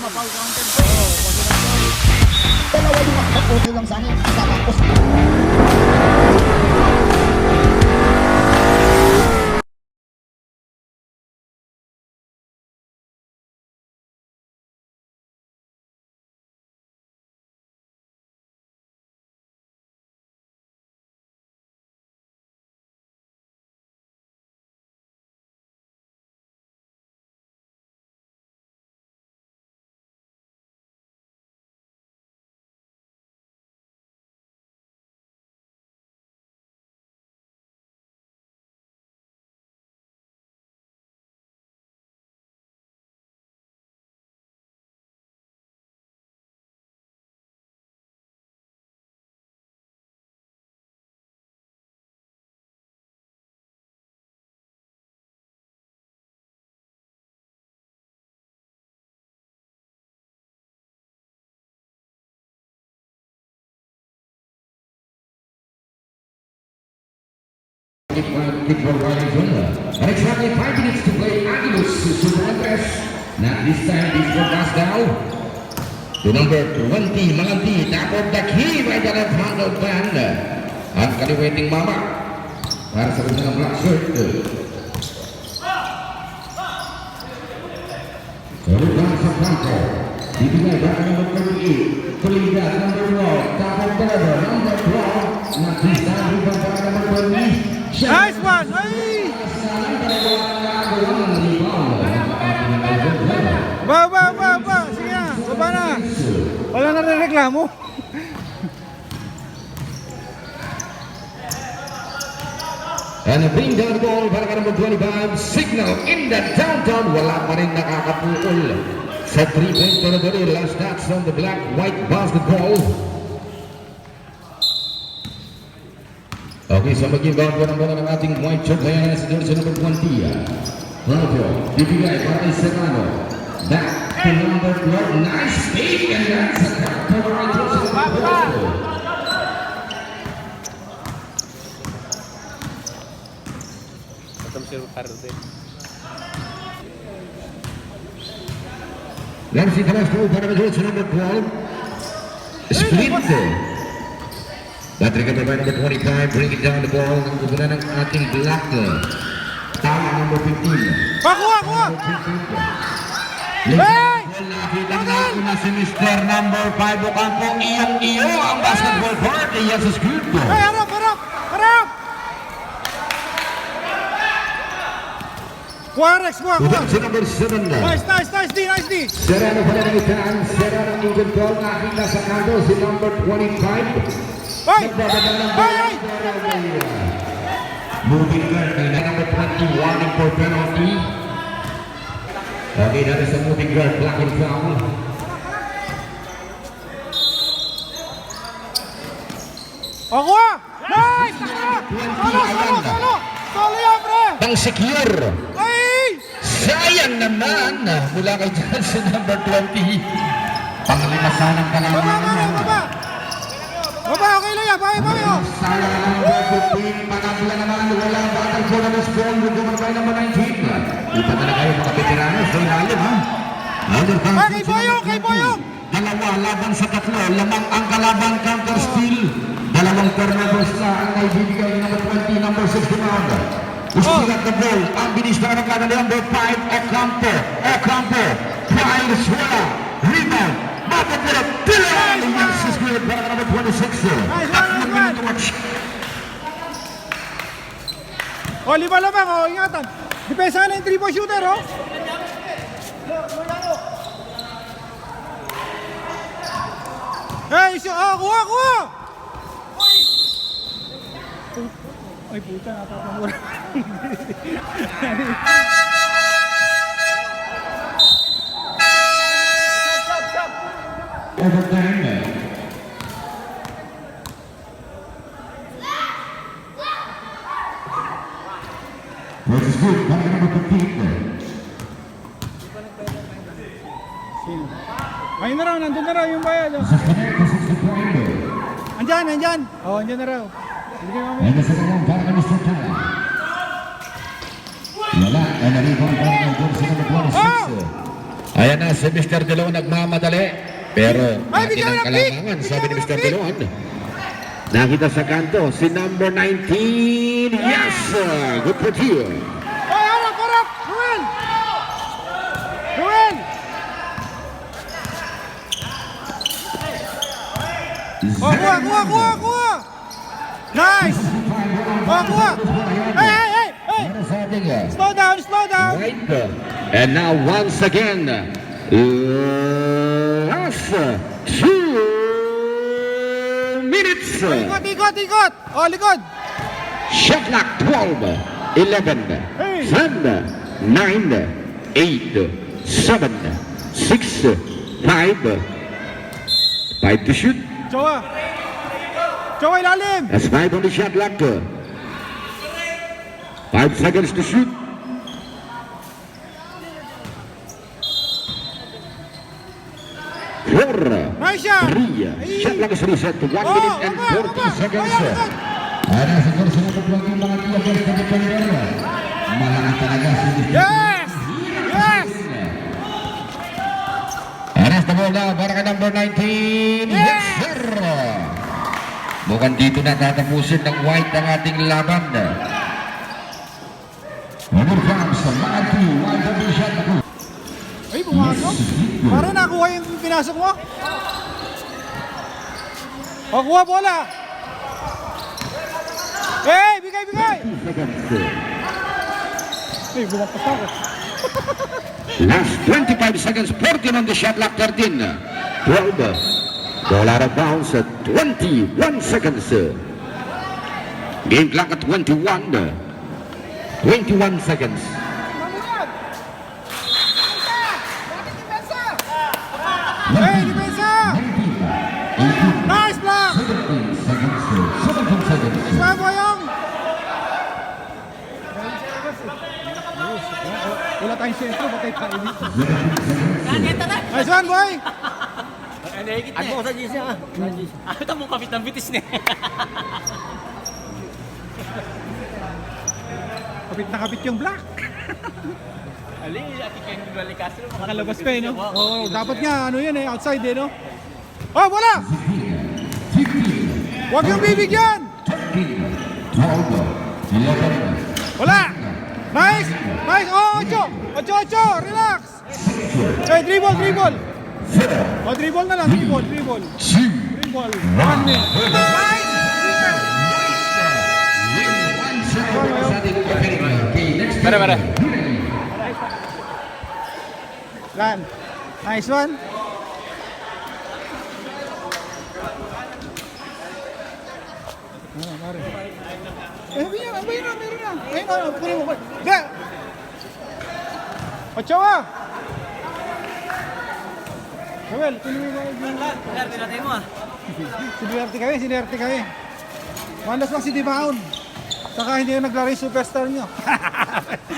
foul counted po. Dalawa yung okay lang sana yung tapos. And exactly 5 minutes to play. Aguilos Sumantes. Not this time, this one pass down to number 20, Malanti. Top of the key by the left-handed band. Ang kaliwiting Mama para sa kanya ng black shirt. Saludan sa Franco. Bibigay baka number 38. Kuligat number 1. Top of the level, number 12. Not this time, rebound para number 20. Nice one! Ay! Ba! Sige na, baba na. Wala na rin reklamo. And a bring down the ball para number 25. Signal in the downtown. Wala pa rin nakakapukol sa 3-point territory. Last shots on the black-white basketball. Okay, so mag-inbound po ng bola ng ating white shirt. Kaya na si Johnson number 20. Rojo, bibigay para kay Serrano. Back to number 12. Nice fake and that's a cut to the right Johnson number 12. Ramsey Talas po para kay Johnson number 12. Split. Patrick by number 25, bringing down the ball. Ang guguna ng ating black. Tama number 15. Kuha! Hey! Nakita natin na si Mr. number 5 Ocampo. Iyong-iyo ang basketball court. Yes, is good. Hey, harap! Juarez, kuha! Si number 7. Nice D! Serrano pala ng itaan. Serrano ang control. Nakita sa kanto si number 25. Hey! Moving guard na number 20, warning for penalty. Okay, that is a moving guard, black and foul. Kuha! Nice! Solo yan, pre! Pang secure. Ay! Sayang naman mula kay Johnson number 20. Panglimasan ng kalaman. Baba, okay lang yan. Bawi, oh. Sayang number 15. Pangatla naman. Walang battle for the strong with number number 19. Iba na kayo mga veterano sa ilalim, ha? Kay Boyong! Dalawa laban sa tatlo. Lamang ang kalaban counter steal. Dalawang turnovers na ang naibibigay ng number 20, number 61. Ustilat the ball. Ang binis na ng number 5, Ocampo. Price, wala. Rebound. Mapapulot. Tilaan. Yes, is good. Para number 26. O, lima lamang, o, ingatan. Depensa na yung 3-point shooter, o. Hey, kuha! Ay, puta, natapamura. Overtime. Which is good. Para number 15. Ayun na raw, nandun na raw yung bayad. Oh. Andyan. Oh, andyan na raw. And the second one para kay Mr. Tala. Wala. And the rebound para kay Johnson number 26. Ayan na si Mr. De Leon nagmamadali. Pero Ay, atin bigyan ang mo ng pick! kalamangan, sabi ni Bigyan mo Mr. ng De Leon. Nakita sa kanto, si number 19. Yes, good for you. Ay, harap! Ruel! Ruel! Oh, kuha! Nice! Oh, kuha! Hey! Slow down! Right. And now once again, last 2 minutes. Ikot! Oh, likod! Shot clock 12, 11, 10, 9, 8, 7, 6, 5. 5 to shoot. Jowa, ilalim! That's 5 on the shot clock. 5 seconds to shoot. 4, Nice shot! 3. Shot clock is reset to 1 minute and 40 seconds. Ada siguro sinubok yung mga tiyak sa depanero. Malakas talaga si Yes! Aras the ball now para kay number 19. Yes, sir! Mukhang dito na tatapusin ng white ang ating laban. Number comes mga 2, white double shot. Ay, pumasok. Parang nakuha yung pinasok mo. O, kuha bola. Hey, bigay! 2 seconds. Ay, bumagpas ako. Last 25 seconds, 14 on the shot clock, 13, 12, ball out of bounds, 21 seconds. Game clock at 21 seconds. Hey, depensa! Nice block! 17 seconds. Isma Boyong! Wala tayong sentro, patay tayo dito. Nice one, boy! Ano ko sa GC ah? Ano ito mong kapit ng bitis niya? Kapit yung black. Ali, ati kayo ng balikas. Nakalabas pa eh, no? Oo, dapat nga, ano yun eh, outside eh, no? Oh, wala! Huwag yung bibigyan! 12, 11, Wala! Nice! Oh, 8! Relax! Hey, dribble! Oh, dribble na lang, dribble. 2, Dribble. 1 minute. Nice! Para. Lan. Nice one. Mare. Meron na. Ayun, kunin mo. Ga! Ochoa! Joel, kunin mo yung Kaya natin mo ah. Sinerte kami. Malas lang si Dimaon. Saka hindi yung naglaro yung superstar nyo.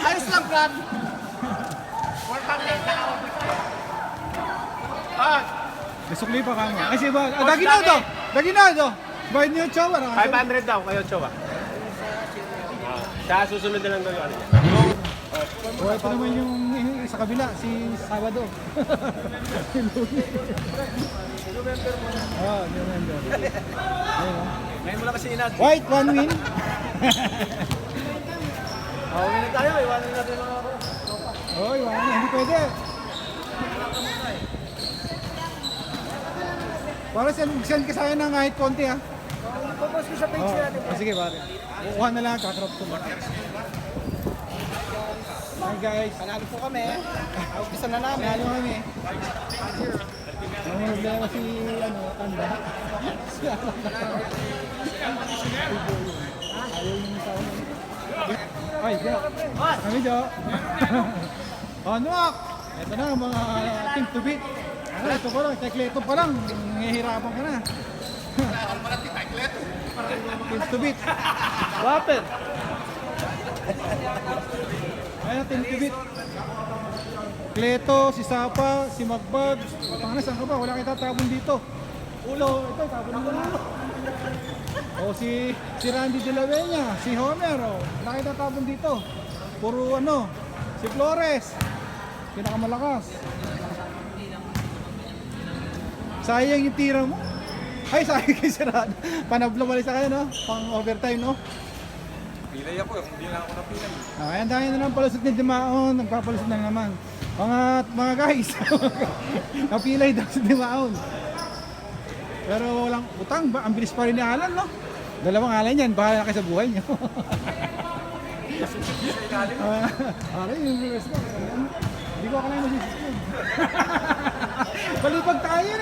Ayos lang, Brad. May sukli pa kamo. Ay, siya ba? Daginado! Bayad niyo, Chowa. 500 daw kayo, Chowa. Siya susunod na lang daw yung ano niya. Buhay pa naman yung sa kabila, si Sabado. November. Ngayon mo lang kasi inad. White, 1 win. Uwi na tayo, iwanan natin mga ako. Oy, hindi pwede. Para send ka sa akin ng kahit konti ha. Popost ko sa page natin. Sige pare. Kukuha na lang, kakrop ko. Hi guys. Panalo po kami. Umpisa na namin. Panalo kami. Ang problema si Tanda. Ayaw yung tao na. Ay, Jo. Kami, Jo. Ano? Ito na mga team to beat. Ano, ito pa lang. Tekleto pa lang. Ngehirapan ka na. Team to beat. Wapen. Ayun, team to beat. Kleto, si Sapa, si Magbag. Pangalan, saan ka ba? Wala kita tabon dito. Ulo, ito, tabon mo na. O si Randy De La Peña, si Homer, wala kita tabon dito. Puro si Flores, pinakamalakas. Sayang yung tira mo. Ay, sayang kay Serrano. Panablo mali sa kanya, no? Pang overtime, no? Pilay ako, hindi lang ako napilay. Ayan, dahil na lang palusot ni Dimaon. Nagpapalusot na naman. Mga guys, napilay daw si Dimaon. Pero walang utang. Ang bilis pa rin ni Alan, no? Dalawang Alan yan. Bahala kayo sa buhay niyo. Aray, yung reverse ko. Hindi ko akalain masisipin. Balipag tayo yan,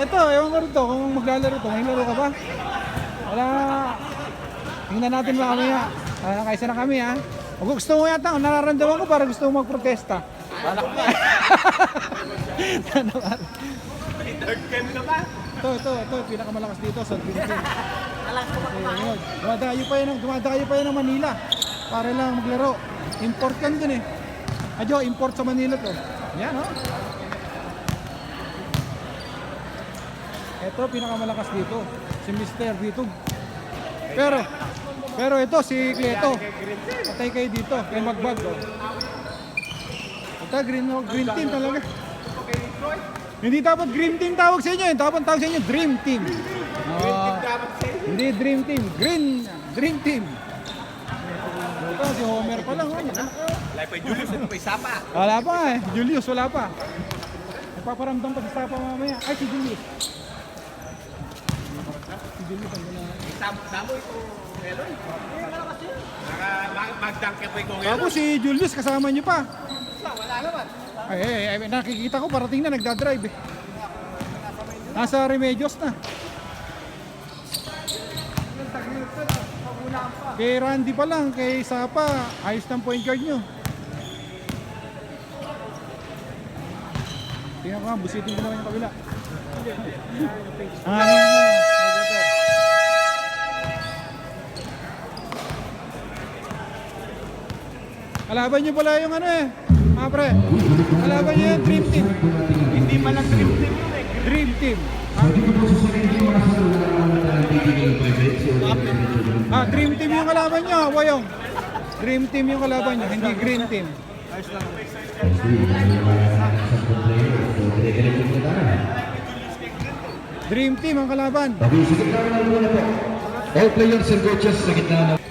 ito, ewan ko rito kung maglalaro ito. May laro ka ba? Wala. Tingnan natin ba kami ha. Kaisa na kami ha. Kung gusto mo yata, nararamdaman ko para gusto mo magprotesta. Anak mo. Third game na ba? Ito, pinakamalakas dito sa Green Team. Dumadayo pa yan ng Manila para lang maglaro. Import yan dun eh. Adyo, import sa Manila to. Yan oh. Ito, pinakamalakas dito. Si Mr. dito. Pero ito, si Cleto. Patay kayo dito. Kay Magbag oh. Ito, green team talaga. Hindi dapat Green Team tawag sa inyo. Dapat tawag sa inyo Dream Team. Hindi Dream Team. Dream Team. Ito, si Homer pa lang. Wala pa yung Julius, ito pa isapa. Wala pa eh. Julius, wala pa. Nagpaparamdam pa si Sapa mamaya. Ay, si Julius. Si Julius, ang gano'n. Samo ito, Meloy. Mag-dunk po ikaw ngayon. Tapos si Julius, kasama niyo pa. Wala naman. Ay, nakikita ko parating na nagdadrive eh. Nasa Remedios na. Kay Randy pa lang, kay Sapa, ayos ng point guard nyo. Tingnan ko nga, busitin ko naman yung kabila. Kalaban nyo pala yung ano eh. Pre, kalaban nyo yung Dream Team. Hindi pa lang Dream Team yun eh. Dream Team. Dream Team yung kalaban nyo, Wayong. Dream Team yung kalaban nyo, hindi Green Team. Dream Team ang kalaban. All players and coaches sa gitna na.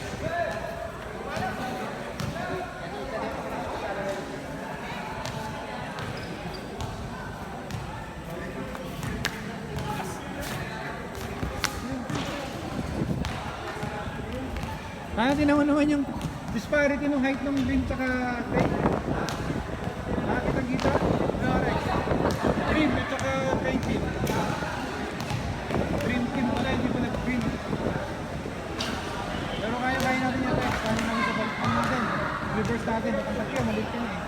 Tinawan naman yung disparity ng height ng Dream tsaka Trey. Nakakita-kita? Dream at tsaka Trey Team. Dream Team pala, hindi pa nag-Dream. Pero kaya natin yan guys. Kaya namin sa balik natin. Reverse natin. Matangkat ka, maliit ka na eh.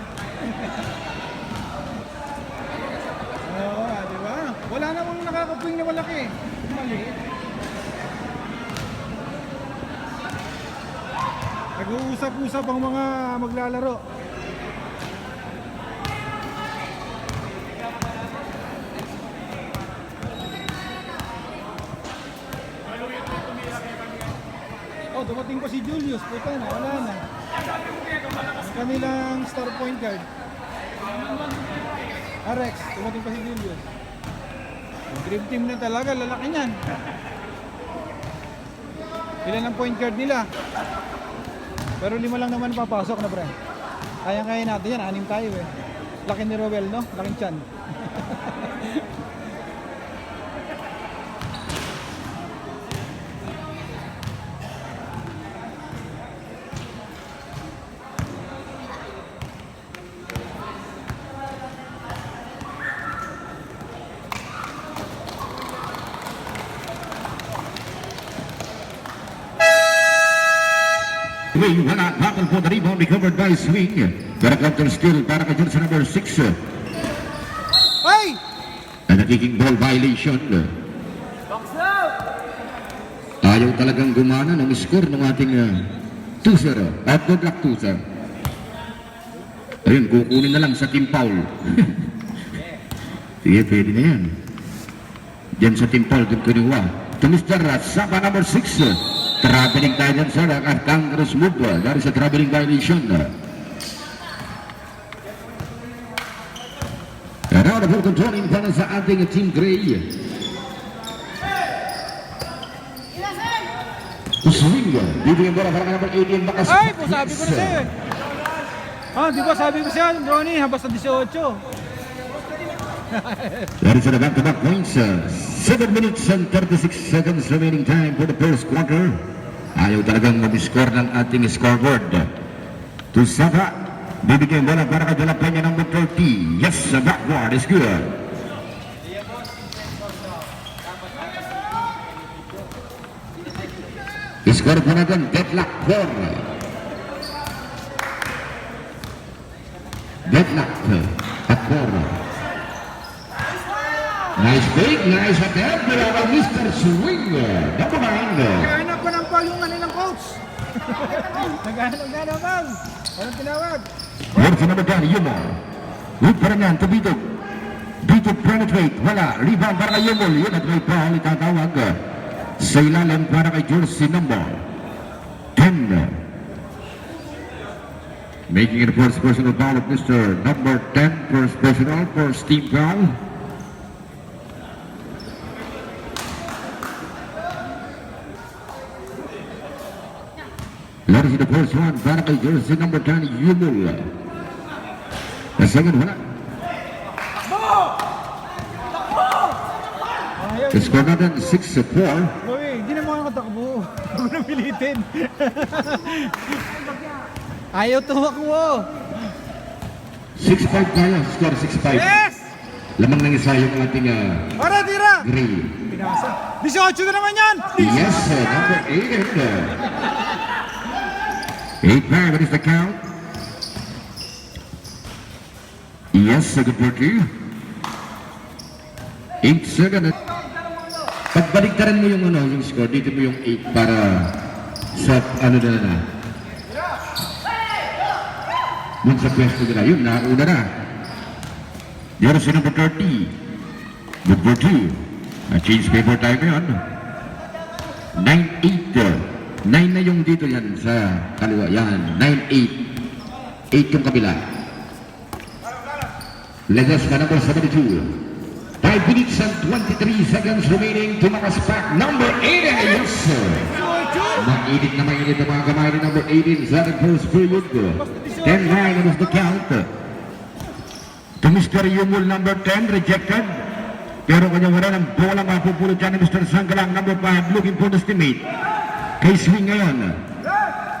Oo, diba? Wala namang nakakapuwing na malaki eh. Maliit. Nag-uusap-usap ang mga maglalaro. Oh, dumating pa si Julius. Puta na, wala na. Ang kanilang star point guard. Rex, dumating pa si Julius. Ang Dream Team na talaga, lalaki niyan. Ilan ang point guard nila? Pero 5 lang naman papasok na pre. Kaya natin yan, 6 tayo eh. Laki ni Rowell no? Laking tiyan. Swing, wala. Battle for the rebound, recovered by Swing. Para counter skill, para ka dyan sa number 6. Ay! Na nagiging ball violation. Ayaw talagang gumana ng score ng ating Tuser. At good luck Tuser. Ayun, kukunin na lang sa team foul. Sige, pwede na yan. Diyan sa team foul, doon kuniwa. To Mr. Sapa number 6. Traveling tayo dyan sir, ang Congress move dari sa traveling violation. Now the ball controlling para sa ating Team Gray. Swing. Bibigyan bola para number 18 Bakas. Ay, po sabi ko na sa'yo eh. Di ba sabi ko siya, Ronnie, habas na 18. That is an back-to-back points. 7 minutes and 36 seconds remaining time for the first quarter. Ayaw talagang mag-score ng ating scoreboard. To Saka. Bibigyan bola para kay De La Peña number 30. Yes, the backward is good. Score po natin, deadlock 4. Deadlock at 4. Nice break, nice attempt. Pero Mr. Swing. Number 9. Naghahanap ko ng foul yung kanilang coach. Naghahanap ng foul. Walang tinawag. Versi number 10, Yumol. Good pa rin yan, to Bitog. Bitog penetrate, wala. Rebound para kay Yumol. Yun at may foul, itatawag. Sa ilalim para kay jersey number 10. Making it a first personal foul of Mr. number 10. First personal for Steve Brown. Let us see the first one para kay jersey number 10, Yumul. The second one. Score natin 6-4. Louie, hindi naman ako takbo. Huwag na pilitin. Ayaw tumakbo. 6-5 tayo. Score 6-5. Yes! Lamang ng isa yung ating Para, tira! Gray. Pinasa. 18 na naman yan! Yes, number 8. 8-5, what is the count? Yes, good for 2. 8-7. Pagbaliktaran mo yung yung score, dito mo yung 8 para sa na. Dun sa pwesto nila, yun, nauna na. Jersey number 30. Good for 2. Change paper tayo ngayon. 9-8. 9 na yung dito yan sa kaliwa. Yan, 9-8. 8 yung kabila. Legas ka number 72. 5 minutes and 23 seconds remaining to makaspak number 18. Yes, sir. Mainit na mainit ang mga kamay ni number 18 sa ating first period. 10-9 was the count. To Mr. Yumul number 10, rejected. Pero kanya wala ng bola mapupulot dyan ni Mr. Sanggalang number 5, looking for the estimate. Kay swing ngayon.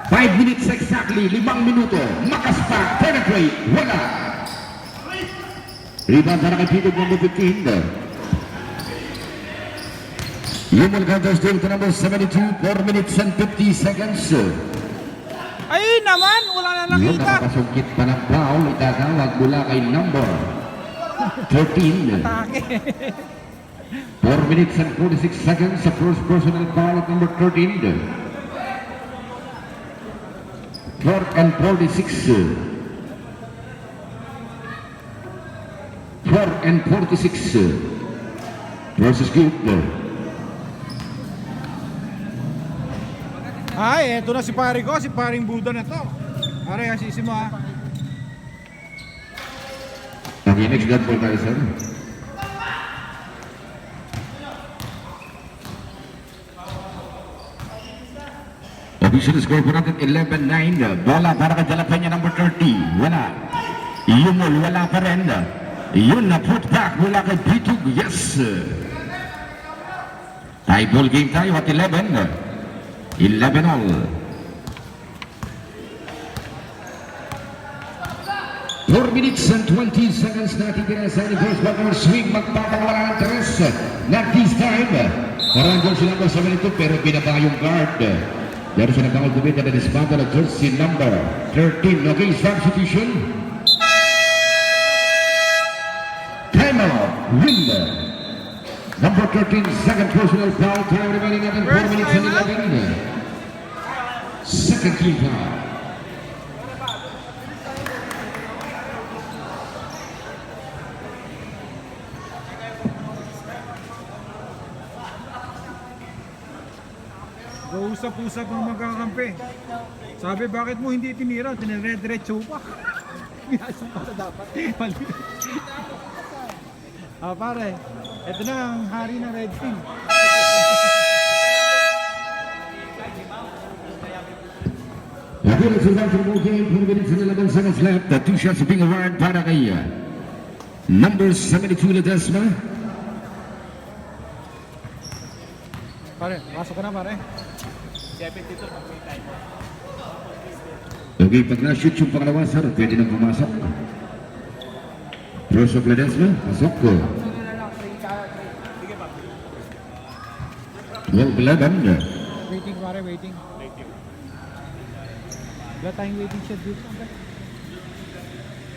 5 minutes exactly, 5 minuto. Makaspak, penetrate, wala. Rebound para kay Pitog number 15. Yumul counters to number 72, 4 minutes and 50 seconds. Ay naman, wala na Yun, nakita. nakapasungkit pa ng foul, itatawag mula kay number 13. 4 minutes and 46 seconds sa first personal foul of number 13. 4 and 46. 4 and 46 versus good. Ay, eto na si pare ko, si paring Buda na to. Pare, asisi mo ha. Okay, next gun for tayo, sir. Official score po natin 11-9. Bola para kay De La Peña number 30. Wala. Yumul, wala pa rin. Yun na put back mula kay Bitug. Yes. Tie ball game tayo at 11. 11 all. 4 minutes and 20 seconds natin pinasa ni first quarter swing. Magpapawala ng 3. Not this time. Parangol si number 72 pero binaba yung guard. Pero siya nagbangal kumita na disbanda ng jersey number 13. Okay, substitution. Timeout. Win. Number 13, second personal foul. Time remaining natin 4 minutes and 11. Second team foul. Usap-usap ang magkakampi. Sabi, bakit mo hindi tinira? Tinire-diretso pa. Binasa pa sa dapat. Mali. Pare, ito na ang hari ng Red Team. Again, it's a one-for-one game. 4 minutes and 11 seconds left. The 2 shots being awarded para kay number 72 Ledesma. Pare, pasok ka na pare. 72 pag may time. Okay, pag na-shoot yung pangalawa, sir, pwede nang pumasok. Cross of Ledesma, pasok ko. 12-11. Waiting pare, waiting. Wala tayong waiting shot dito.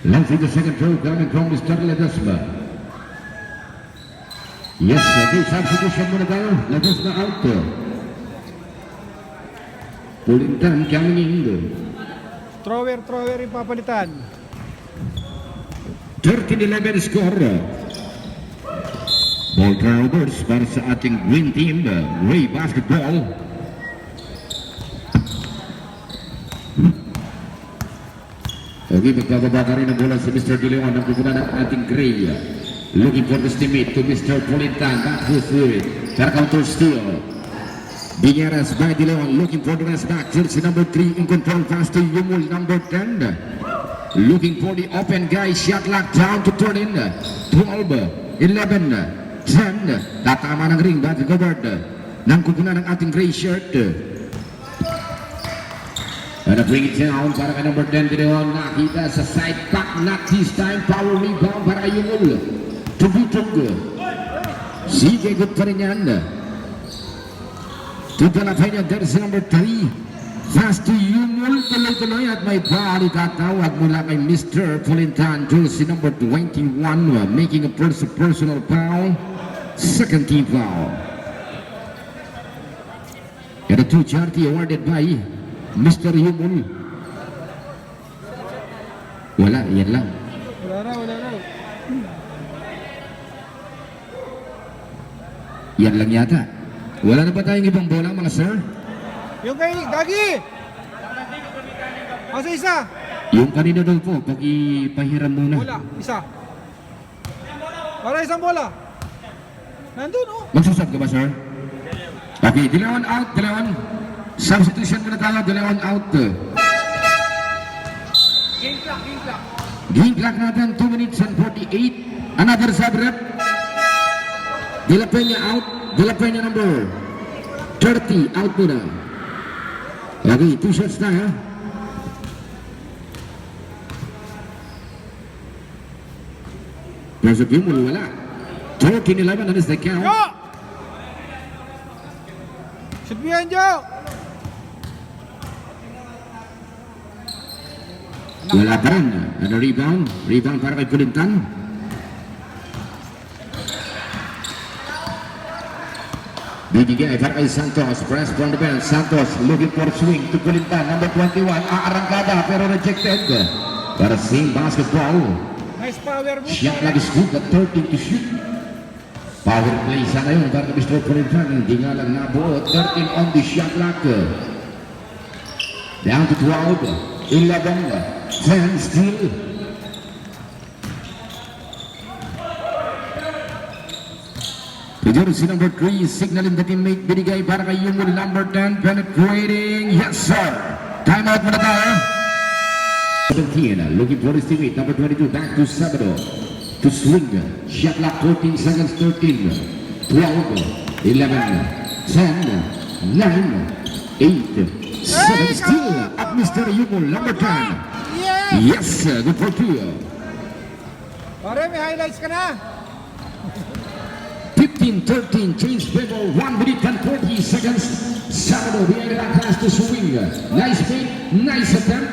Launching the second throw coming from Mr. Ledesma. Yes, okay, substitution muna tayo. Ledesma out. Pulintan coming in. Thrower yung papalitan. 13-11 score. Ball turnovers para sa ating green team, Ray Basketball. Okay, magpapaba ka rin ang bola si Mr. De Leon. Ang pupunan ng ating Gray. Looking for the estimate to Mr. Pulintan. Back to it. Para counter steal. Binyeras by De Leon. Looking for the rest back. Jersey number 3 in control. Pass to Yumul number 10. Looking for the open guy. Shot lock down to turn in. 12, 11, 10. Tatama ng ring. Bad covered. Nang kukunan ng ating gray shirt. And bring it down para kay number 10 De Leon. Nakita sa side back. Not this time. Power rebound para kay Yumul. Tubutog. CJ good pa rin yan. Tutalapay niya. There's number 3. Fast to Yumul. Tuloy-tuloy at may bali katawag mula kay Mr. Pulintan. Jersey number 21. Making a personal foul. Second team foul. And the 2 charity awarded by Mr. Yumul. Wala, yan lang. Wala raw. Yan lang yata. Wala na ba tayong ibang bola mga sir? Yung kay Gagi! Asa isa? Yung kanina daw po, pag-ipahiram muna. Bola, isa. Para isang bola. Nandun oh. Magsusab ka ba sir? Okay, De Leon out, De Leon. Substitution muna tayo, De Leon out. Game clock. Game clock natin, 2 minutes and 48. Another sub rep. De La Peña out. De La Peña number 30 out muna. Okay, 2 shots tayo. There's a Yumul, wala. 13-11, that is the count. Jo! Shoot mo yan, Jo! Wala pa rin. Ano rebound? Rebound para kay Pulintan. Bibigay para kay Santos. Press from the bench. Santos looking for swing to Pulintan. Number 21. Aarangkada pero rejected. Para same basketball. Nice power move. Shot lagi scoop at 13 to shoot. Power play sana yun para kay Mr. Pulintan. Hindi nga lang nabuo. 13 on the shot clock. Down to 12. 11. 10 still. Jersey number 3 signaling the teammate. Binigay para kay Yumul number 10. Penetrating. Yes sir. Time out muna tayo. 17. Looking for his teammate. Number 22. Back to Sabado. To swing. Shot clock 14 seconds. 13. 12. 11. 10. 9. 8. 7 still. At Mr. Yumul number 10. Yes, sir. Good for 2. Pare, may highlights ka na. 15-13, change level, 1 minute and 40 seconds. Sabado, behind that pass to swing. Nice feed, nice attempt.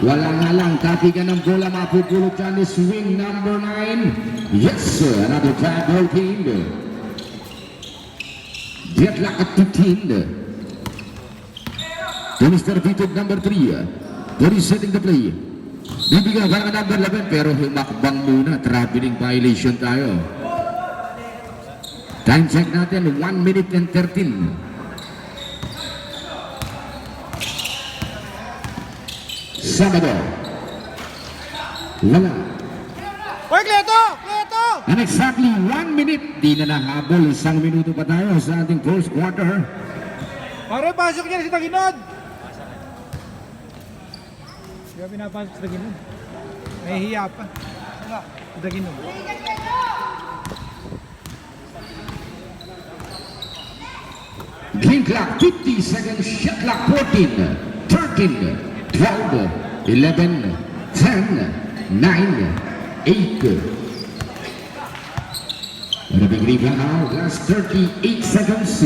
Wala nga lang, tapigan ng bola, mapupulot yan ni swing number 9. Yes, sir. Another tag, ball team. Deadlock at 15. To Mr. Vitog number 3. What is setting the play? Bibigyan ka ng number 11 pero humakbang muna. Traveling violation tayo. Time check natin, 1 minute and 13. Sabado. Wala. Hoy, Kleto! Kleto! And exactly 1 minute, di na nahabol. Isang minuto pa tayo sa ating first quarter. Pare, pasok niya si Taginod! Kaya pinapasok si Taginod. Nahihiya pa. Si Taginod. Game clock 50 seconds, shot clock 14, 13, 12, 11, 10, 9, 8. And a big rebound now, last 38 seconds.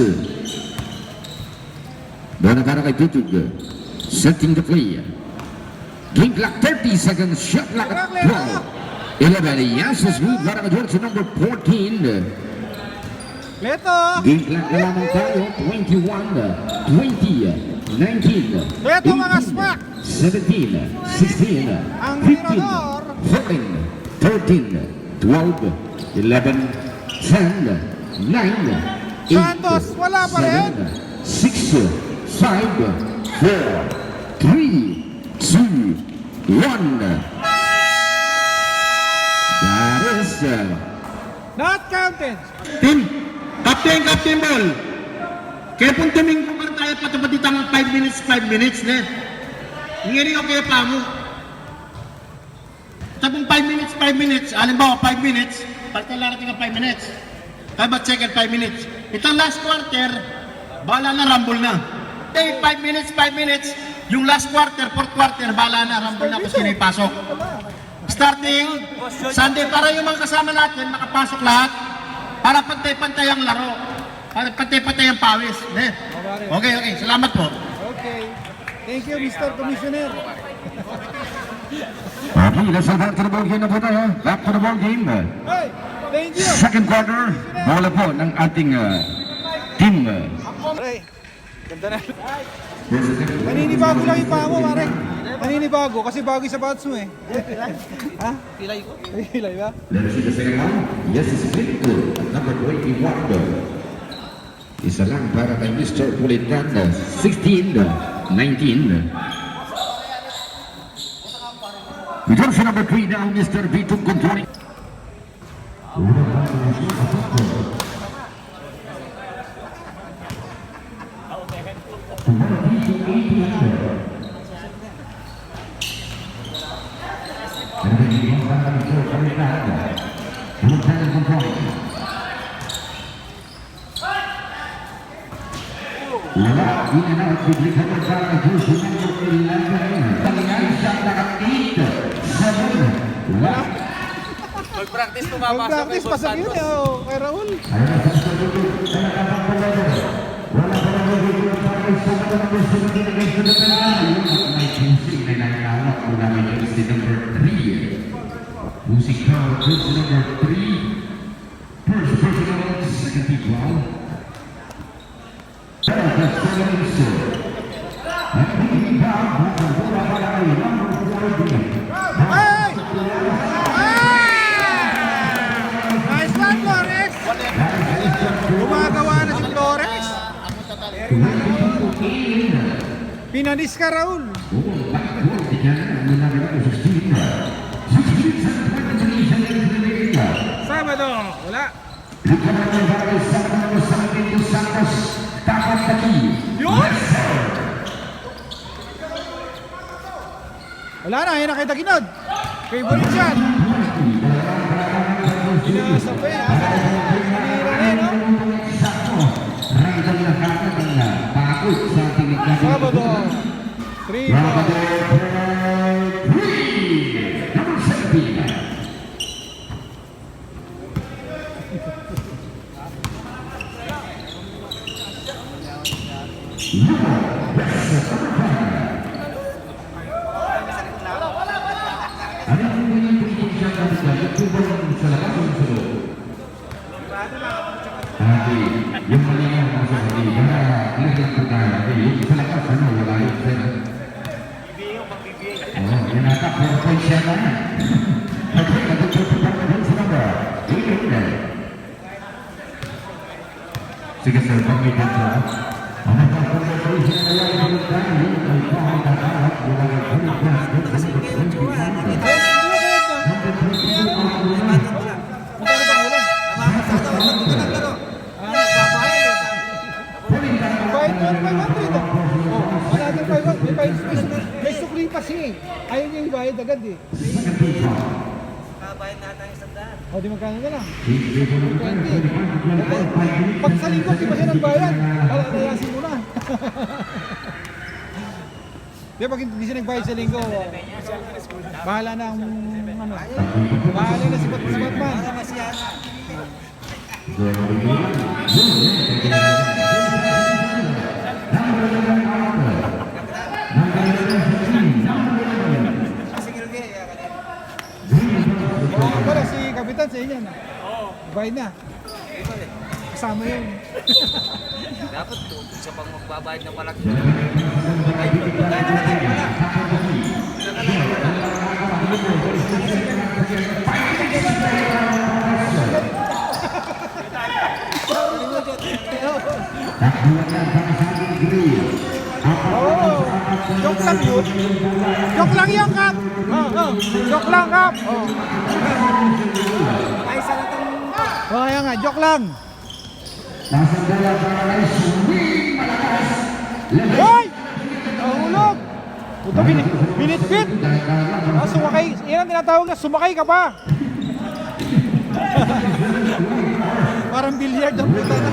Bola para kay Tutug. Setting the play. Game clock 30 seconds, shot clock 12, 11. Yasus move para kay George number 14. Leto! Game clock na lamang tayo, 21, 20, 19, Leto mga smack! 17, 16, Ang 15, mirador! 14, 13, 12, 11, 10, 9, 8, Santos, wala pa rin. 6, 5, 4, 3, 2, 1. That is Not counted! Team, Captain Ball. Kaya pong tumingko ka tayo patapatitang 5 minutes na. Ngiri ko kaya pa mo. Tapong 5 minutes, alimbawa 5 minutes, pagkalarating ka 5 minutes. Kaya ba second 5 minutes? Itong last quarter, bala na, rumble na. Okay, 5 minutes, yung last quarter, fourth quarter, bala na, rumble na kung sino ipasok. Starting Sunday, para yung mga kasama natin, makapasok lahat, para pantay-pantay ang laro, para pantay-pantay ang pawis. Okay, salamat po. Okay. Thank you, Mr. Commissioner. Okay, let's go back to the ball game na po tayo. Back to the ball game. Hey, thank you. Second quarter, bola po ng ating team. Pare, ganda na. Paninibago lang yung paa mo, pare. Paninibago, kasi bago yung sapatos mo eh. Ha? Pilay ko. Pilay ba? Let's see the second one. Yes, it's Victor, number 21. Isa lang para kay Mr. Pulitan, 16, 19. Jersey number 3 now, Mr. Vito controlling. Lala, in and out, bibigyan mo sa jersey number 11. Talingay siya naka-8, 7, 1. Mag-practice tumapasok. Mag-practice pa sa yun eh, oh, kay Raul. Ayun na sa dito, sa nakapagpalado. Wala pa na magiging para sa mga gusto na ginagay sa dependan. Yung may pusing na nakakawak ko namin yung jersey number 3. Pusing ka, jersey number 3. First personal, second equal. Hey! Nice one, Flores! Gumagawa na si Flores. Pinanis ka, Raul. Sabado, wala. Yun! Wala na, yun na kay Taginod. Favorite shot. Inasapay, ha? Hinira rin, no? Sabado. 3 ball. Yung malinaw na sa hindi para lilang ko tayo yung sa lakas ano wala yung sir yung nata 4.7 okay nagtutupan na din sila ba sige sir pag-ibig sa ano pa kung may sila kaya yung tayo ay kahit nakahap wala yung Magkano ba bayad agad eh. Kabayan natin ang isang daan. O, di magkano na lang? 20. Pag sa linggo, di ba siya nagbayad? Alayasin mo na. Di ba, pag hindi siya nagbayad sa linggo, bahala na ang ano. Bahala na si Batman. Oo, pala si Kapitan sa inyo. Bayad na. Kasama yun. Dapat tutog sa pang magbabayad ng malaki. Oo. Joke lang yun. Joke lang yun, Kap. Joke lang, Kap. Kaya nga, joke lang. Hoy! Nahulog! Puto, binitbit! Sumakay. Yan ang tinatawag na, sumakay ka pa! Parang billiard ang puta na.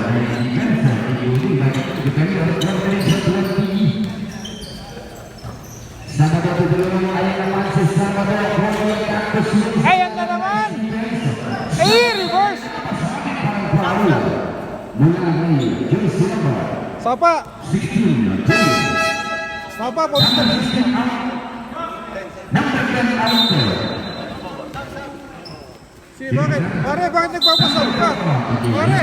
Ayan na naman! Reverse! Sapa! Sapa, polis na polis na. Bakit? Bakit nagpapasal ka? Pare,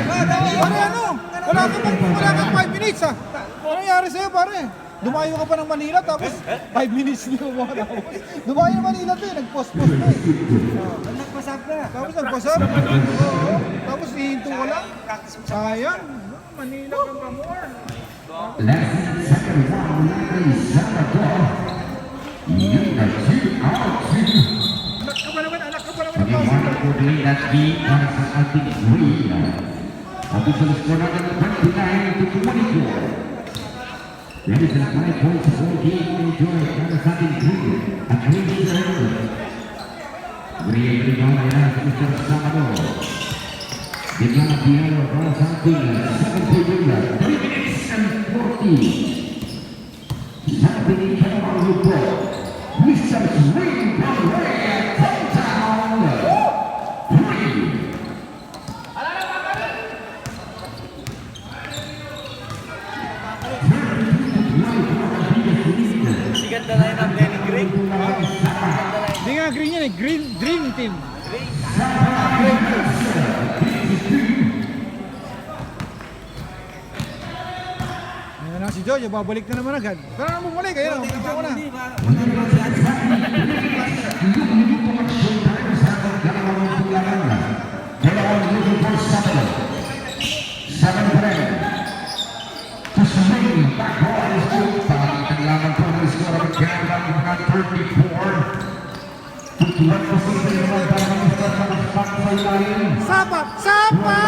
ano? Wala kang 5 minutes ha? Ano nangyari sa'yo, pare? Dumayo ka pa ng Manila tapos 5 minutes niyo mo tapos. Dumayo ng Manila to eh, nag-post-post na eh. Nagpasap na. Tapos nagpasap. Oo. Tapos hihinto ka lang. Sayang. Manila ka pa more. Anak ka pa naman ng Sigat na lang ang Lenny Gray. Hindi nga green yan eh. Dream team. Ayan na si Jojo, babalik na naman agad. Pero na bumalik, ayan o. Video ko na. Sapa! Sapa!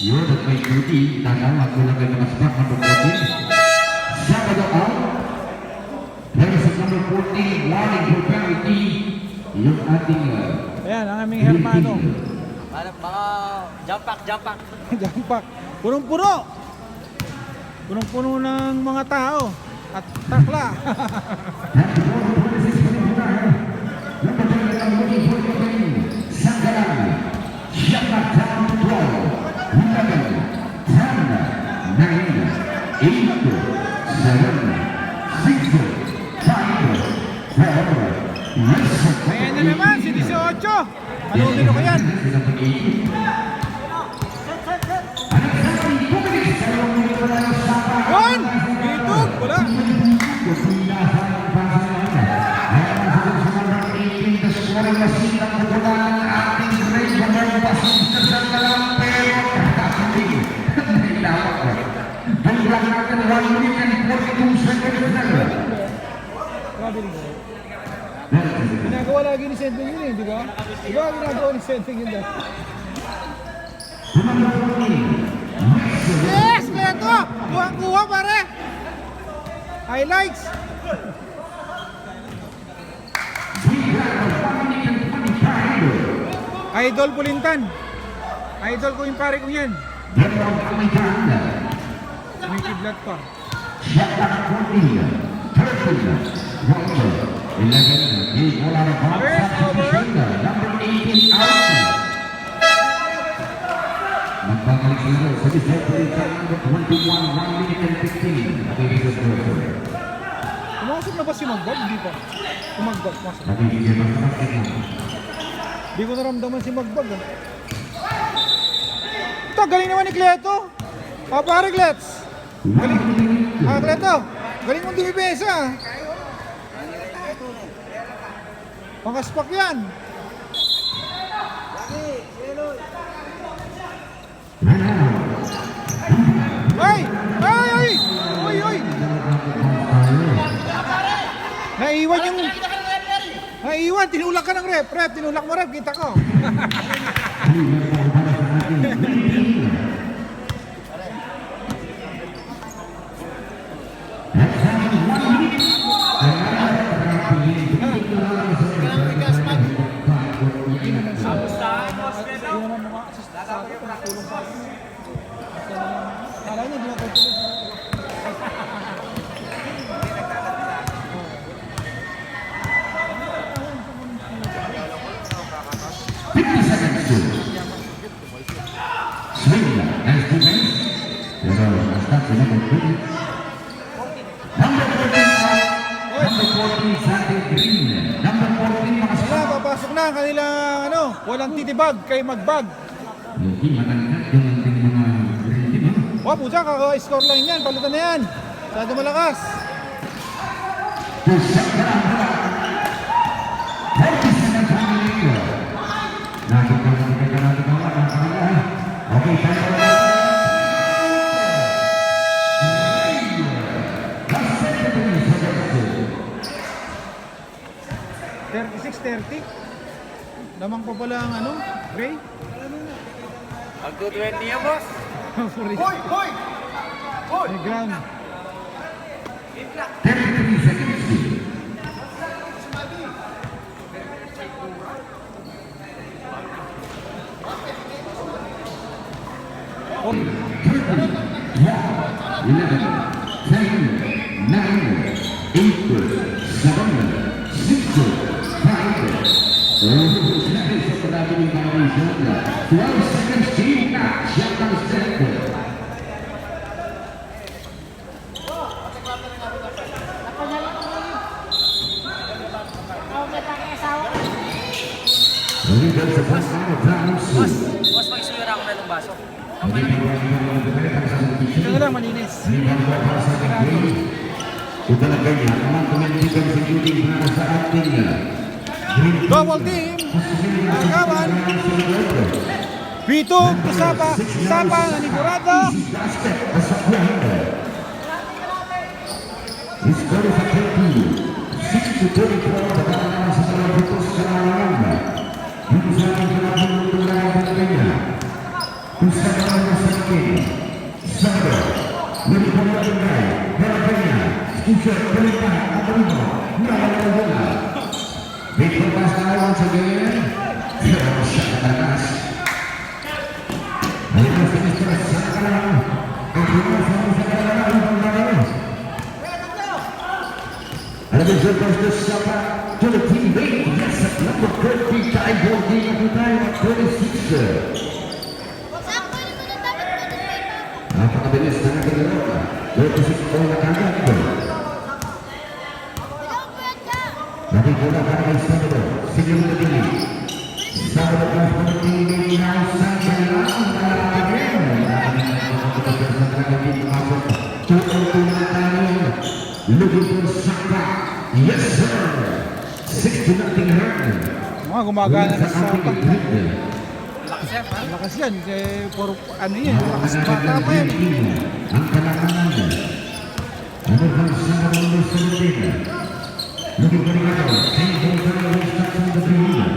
Yun at may duty, tatawag ko lang kayo mga spot na bukotin. Sabado out. Versus number 14, warning for penalty. Yung ating Ayan, ang aming hermano. Baka jump pack. Jampak. Punong-puno. Punong-puno ng mga tao. At takla. Ayan na naman, si 18. Malulino ko yan. Yun! Dito! Wala! Grabe rin. Ginagawa lagi ni Senteng yun eh, di ba? Di ba ginagawa ni Senteng yun dahil? Yes! Leto! Kuha-kuha pare! Highlights! Idol Pulintan. Idol ko yung pare ko yan. May kidlat pa. First over. Magbabalik sila sa December number 21, 1 minute and 15. Nakikinig sa December. Pumasok na ba si Magbag? Hindi pa. Si Magbag, pumasok. Nakikinig sa December. Hindi ko naramdaman si Magbag. Ah. Ito, galing naman ni Cleto. Pare Clets. Galing. Cleto. Galing mong dumibesa. Pangaspak yan. Ay! Ay! Ay! Uy! Uy! Naiwan yung... Naiwan! Tinulak ka ng rep! Rep! Tinulak mo rep! Kita ko! Kala niya, di na tutulog. 50 seconds to swing as defense. Pero hasta sa number 3. Number 14 number 14 Sandy Green. Number 14 mga Wala, papasok na ang kanilang ano, walang titibag kay Magbag. hindi matangkat yung ating mga green. Wow, pusa, kaka-score line yan, palitan na yan. Masyado malakas. To set the number 47 Sandy Green. Nakita natin ang mga okay, tayo na. 36-30. Lamang pa pala ang ano, Gray. Ang 220 yan, boss. Hoy! Hoy! Hoy! May ground. 33 seconds to Oh, 11, 10, 9, 8, 7, 6, 5, 12 seconds to shut down step. Boss, mag-isura ako na ng baso. ito na lang, malinis. Ito na kanya, ang tumindigan sa shooting para sa ating Double team. Agawan. Pito, Kusapa, Sapa, Nanigurado. Skor sa 6-24 pagkakaroon sa mga putos sa mga yung sa ating pinapulungan ng kanya. Kung sa mga sa akin, Sado, Nanigurado Ray, Barabaya, Skisha, Kalita, Abalino, Nalalagola. Victor Pascal once again, pero siya katakas. Ayun ang sinistra sa kalang, ang pinasa sa kalang ang pagkakaroon. And the result is Sapa to the team lead. Yes, at number 30, Kai Borgi, at the time of 26. Napakabilis na nagagawa. 36 po na kagad. Nakikula para kay Sabado. Sige mo na din. Sabado ka sa pagpili ng Santa Lang. Looking for Saka. Yes, sir. 6-0 Herman. Mga gumagana na sa Sapa. Lakas yan, ha? Lakas yan. Puro ano yan. Lakas bata pa yan. Ang kalamangan. Ano bang Sabado ng Sabado? Looking for Saka. Same goal for the instruction of the field.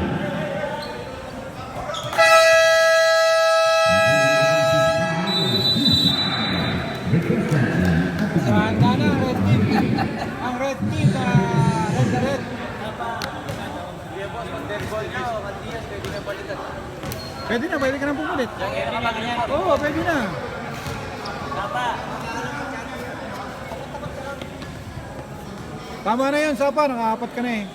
Saan na, red team. ball niya o Candias, pwede na balikan. Pwede ka nang pumulit. Oo, pwede na. Tama na yun, Sapa. Nakaapat ka na eh.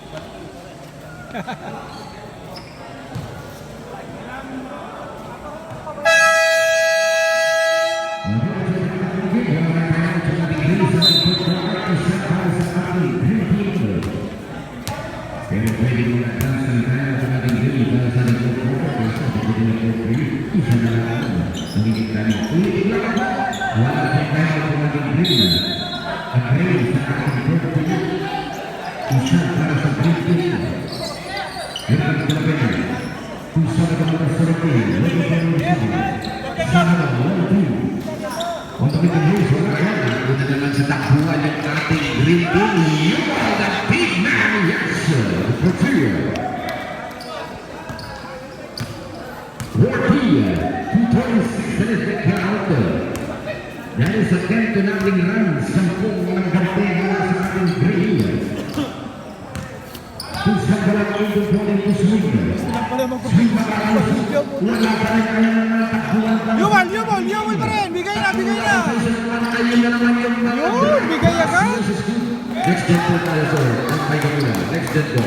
Untuk menembus orang kita dengan setak buah yang ating green team, you are the big man, yes, Portia. Portia, 226 minutes the count. Dari second to nothing run, sampung mengganti bola sa ating green. Pusat bola untuk bola itu swing. Swing bagus. Wala pa rin kaya ng takbuhan. Yumal pa rin. Bigay na. Yun, bigay agad. Next gen po tayo, sir. Next gen po.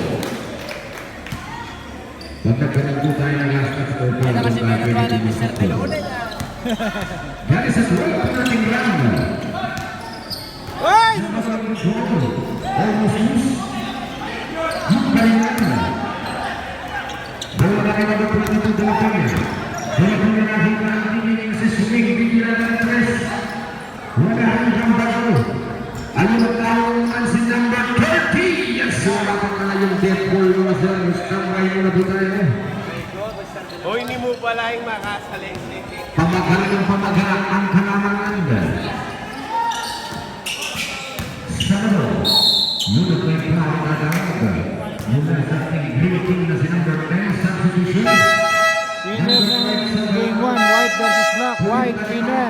Pag nagkaroon po tayo ng last touch po po. Ano kasi meron pa ng Mr. Pelone niya. Dari sa 12 pa nating round. Ay! Almost loose. Yung bayan. Bola na kayo na po natin ito daw kami. Bola po na natin natin sa swing. Bigyan ng tres. Wala rin ang bago. Ayun ang tawang mansin number 30. Yes, wala pa ka na yung death ball mga sir. Standby mo na po tayo. O hindi mo pala yung makasalensik. Pamagalan ng pamagalan ang kalamangan. Sabado, ngunit may plano na dapat. Mula sa ating greeting na si number 10 substitution. Winner ng Game 1, White versus Black. White winner.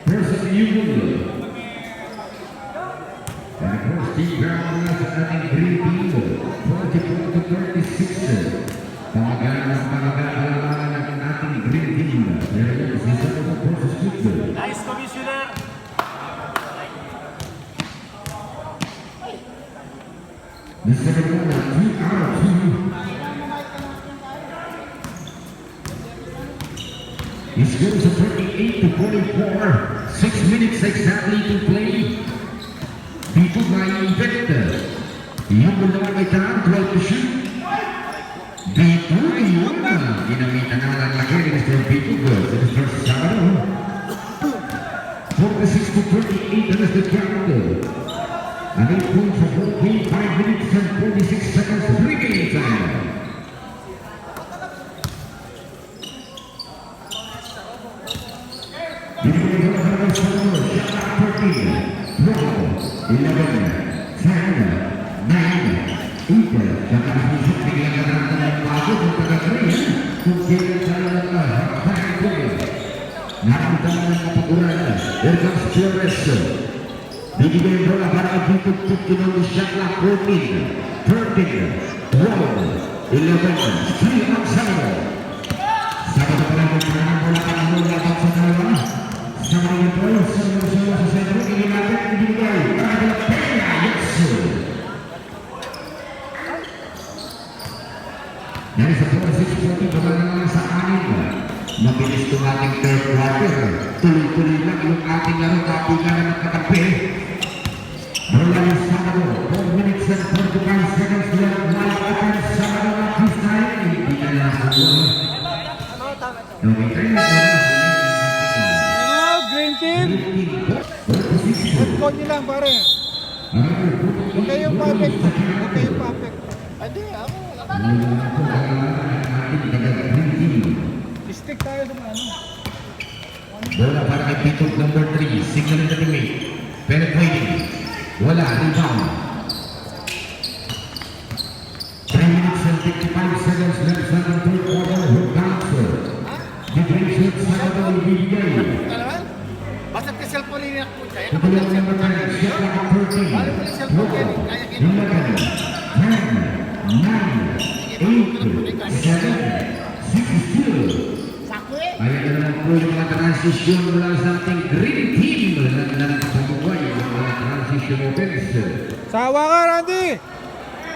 Versus Eagle. And of course, Steve Brown mula sa ating greeting. 44 to 36. Pamagalan ng pamagalan ng ating greeting. Pero yun, si Sabado versus Eagle. Nice, Commissioner! The second one, 2 out of 2. He scores a 38 to 44. 6 minutes exactly to play. Dito by Vector. Yung naman may tarang, 12 to shoot. Dito, yun na. Ginamitan naman ang laki ni Mr. Vito Girls. It is first Sabado. 46 to 38, that is the count. And 8 points for 14, 5 minutes and 46 seconds, 3 game time. Bigyan bola para tutup Indonesia lah 14, 13, 12, 11, 3 on 7. Sabado pa lang ang bola para bola at sa dalawa. Sabado ito, sama sa sentro, ini natin ibigay para bola pera, yes. Dari sa 46-40, bola naman sa anin. Mabilis itong ating third quarter. Tuloy-tuloy lang yung ating laro, tapi ka na nagkatapi. Bola yung Sabado, 4 minutes and 45 seconds left. Wide open, Sabado at this time. Hindi ka na nakuha. Okay, Ano, green team? Good call nyo lang, pare. Huwag kayong perfect. Hindi, ako. Stick tayo sa ano. Bola para kay Pitog number 3. Signal na teammate. Penetrating. Wala, rebound. 3 minutes and 55 seconds left sa third quarter. Hook bouncer. Defensive Sabado ibibigay. Basta ka cellphone niya po siya. Ito yung number 9. Shot like 13. cellphone kaya kaya kaya. 11, 10, 9, 8, 7, 6, 2. Ayan na po yung mga transisyon mula sa ating green team na nagpapabuhay ng mga transition offense. Sawa ka, Randy!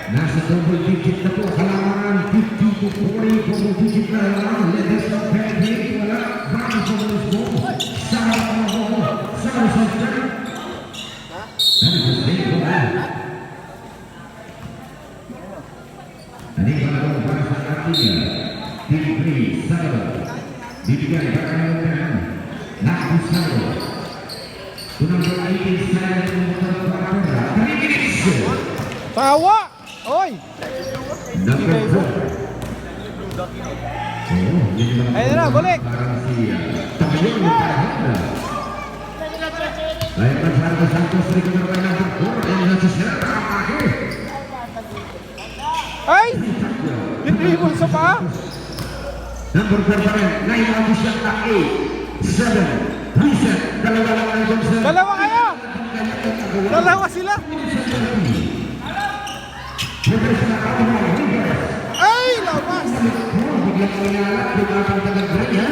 Nasa double digit na po, kalamangan 50 to 40, double digit na lang. Let us not panic, wala, bakit sa mga mo? Sama ka mo, sama sa dyan. Ano ba sa iyo? Ano ba na para sa ating Team 3, Sabado? Bibigyan para kayo ng nakasalo. Unang beraitin saya ng motor para 3 minutes. Sawa! Oy! Number 4. Ayun na, balik! Parang si Tamayong Parahanda. Ay, Pasardo Santos, Rico Noray number 4. Ay, nasisira ang pake. Ay! Hinribon sa paa! Number 4 pa rin. 9 ang siyang na 8, 7, reset. Dalawa lang ang Johnson. Dalawa kayo! Dalawa sila! Ay! Lawas! Biglang minalat yung ating taga-green, ha?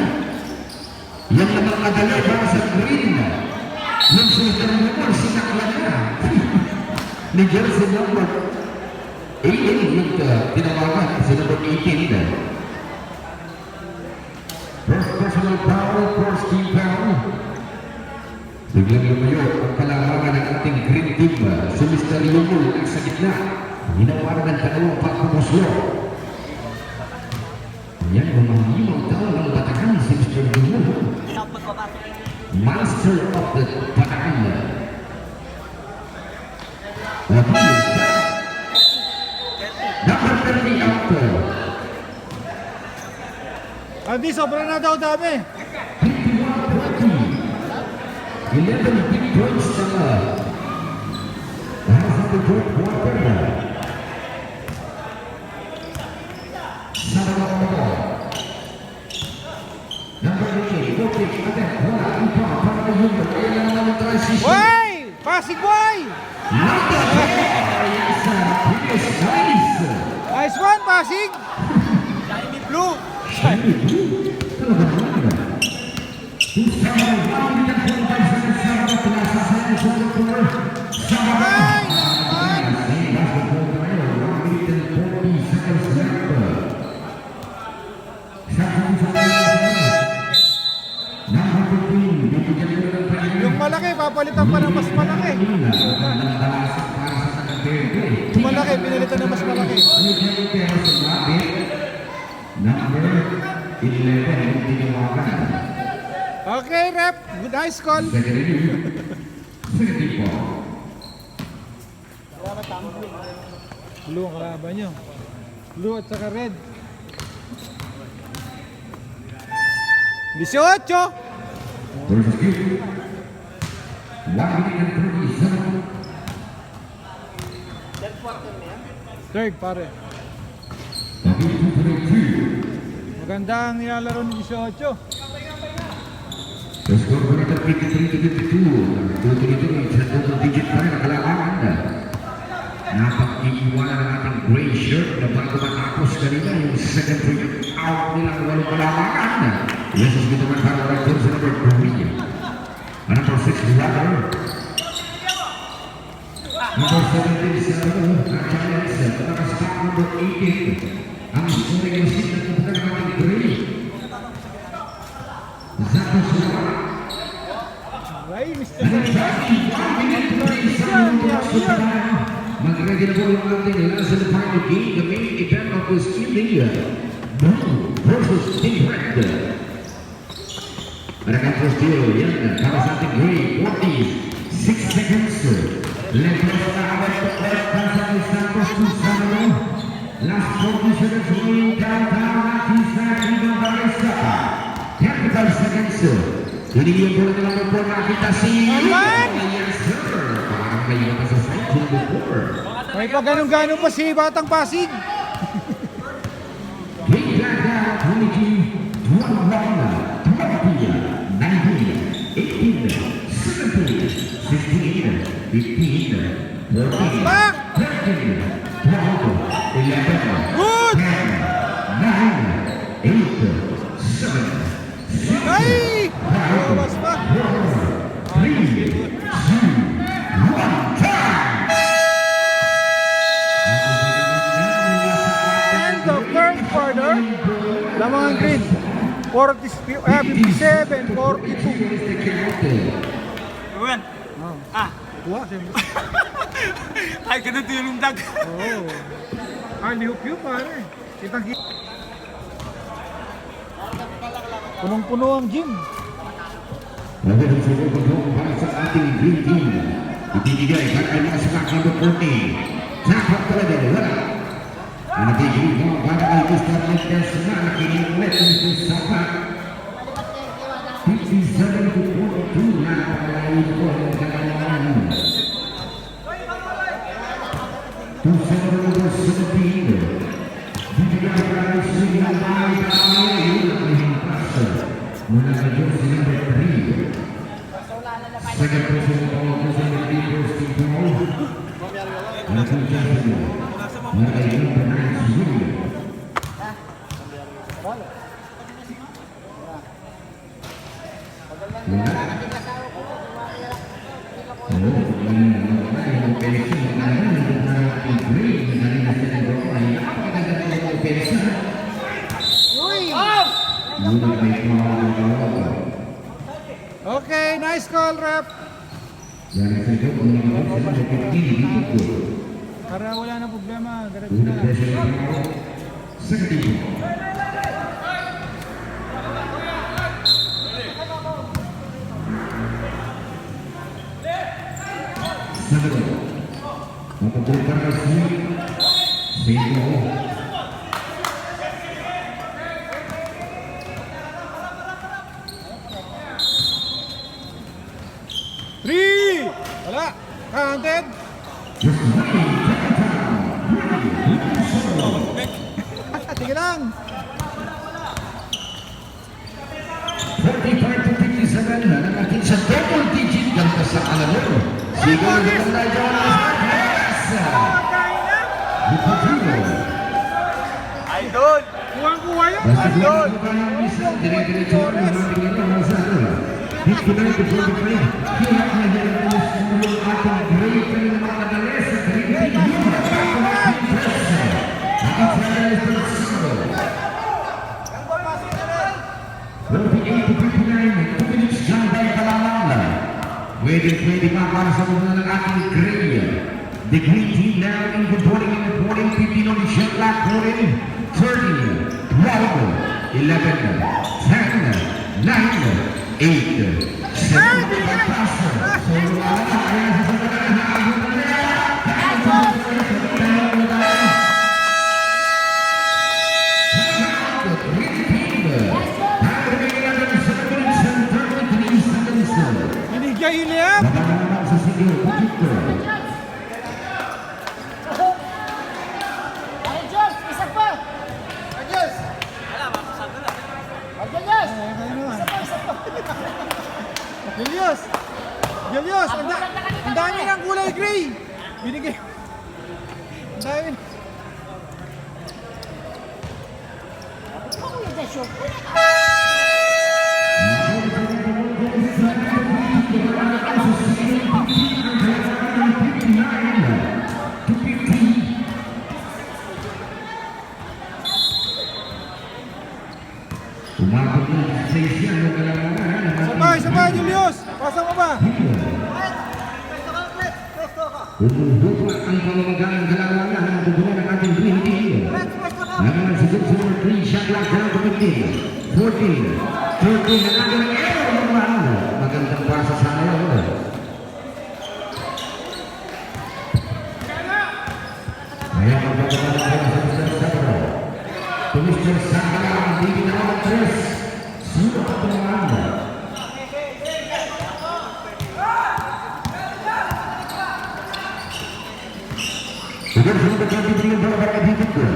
Yan naman madali para sa green. Nung sultan number, sinaklan na. Ni Jersey number 18 yung tinawagan. Sinabot 18. First personal foul for Steve Powell. Biglang lumayo ang kalamangan ng ating green team. Si Mr. Yumul ang sa gitna. Hinawaran ng dalawang pagpumuslo. Yan ang mga limang taon ng Bataan si Mr. Yumul. Master of the Bataan. Number 30 out. Andy, sobrang na daw dami! 11 big points na nasa the fourth quarter. Sarang ako. Number 8, Kotik, agad, wala, ipa, para yung kailangan ng transition. Way! Pasig boy! Number 10, yes, Chris, nice. Nice one, Pasig! Shiny blue! Shiny blue. Talaga naman. Isang round ng 45 seconds sa mga pinasa sa isang floor. Sa mga Ay! Laman! basketball tayo, 1 minute and 40 seconds left. Sa number 15, bibigyan ko ng pagkakas. Yung malaki, papalitan pa ng mas malaki. Yung malaki, pinalitan ng mas malaki. Number 11, yung tinawagan. Okay, rep. Good nice call. Second review. Second ball. Blue ang kalaban nyo. Blue at saka red. 18! Versus you. 1 minute and 37. Third, pare. Maganda ang nilalaro ni 18. The score for the 53-52. Tuloy-tuloy sa double digit pa rin ang kalamangan. Napag-iiwanan ng ating gray shirt na bago matapos kanina yung second free out nilang walong kalamangan. Yesus dito man para right doon sa number 3. Number 6, Lager. Number 17, Sarado. Ang Giants, nakastop number 18. Ang scoring machine na punta ng ating gray. Zato Sula. Ay, Mr. Mag-ready na po yung ating last and final game, the main event of this evening. Blue versus Team Red. Maraming first deal, yan, para sa ating gray, 46 seconds. Lagos na agad to Red, Pasay Santos to Sanalo. Last 40 seconds, going downtown at Isaac Barista. 35 seconds. Hinigyan po na lang po nakita si... Aman! Yes, sir. Parang may mata sa side to the before. May pa ganun-ganun pa si Batang Pasig. Game back down, 22, 21, 20, 19, 18, 17, 16, 15, 14, Good! 10, 9, 8, 7, Ay! Bawas pa. 3, 2, 1, time! And the third quarter, lamang ang green. 57, 42. Gawin. Oh. Ah. Kuha, siyempre. Ay, ganun yung dag. Oo. Liup-liup pare. Kitang-kita. Punong-puno ang gym. Nawalan sa mga pagkakong para sa ating green team. Ibibigay para niya sa number 40. Dapat talaga wala. Ang nabigay mo para kay Mr. Mendes na nakikinig sa sapat. 57 to 42 na pangalain ko ang kailangan. 2-7-17. Bibigay para sa mga mula sa Diyos si number 3. Second person of all person of the first team ang kong champion na kay number 9 si Julio. Ang perisyon na ang green na rin na sinagawa ay napakaganda ng perisyon. Okay, nice call, rep. Para wala na problema, diretso na. Three! Wala! Counted! Sige lang! 45 to 57 na natin sa double digit ganda sa alamor. Siguro naman na dyan ang Idol! Kuwang-kuwa yun! Idol! Dire-diretso ang mga mga sa alam. 59 to 45. Kaya na yan ang sumunod ating great na mga kadales sa great team. Pwede pa para sa mga ng ating gray. The green team now in controlling 15 on the shot clock, 30, 12, 11, 10, 9, 8, 7, Binigay Iliam! Julius! Julius! Ang dami ng kulay gray! Binigay! Ang dami! Sabay, sabay Julius! Pasa mo ba? Umuhupa ang pamamagang kalalangan ng dudunan ng ating green team. Naman si Gibson 3 shot clock down to 15, 14, 13 ang ating arrow naman. Magandang pasa sa ayaw. Kaya magpapagalang sa Mr. Sabro. To Mr. Sabro, hindi na ang 3. Sino ang pamamagang? Siguro sudah diberikan berapa sedikit tu.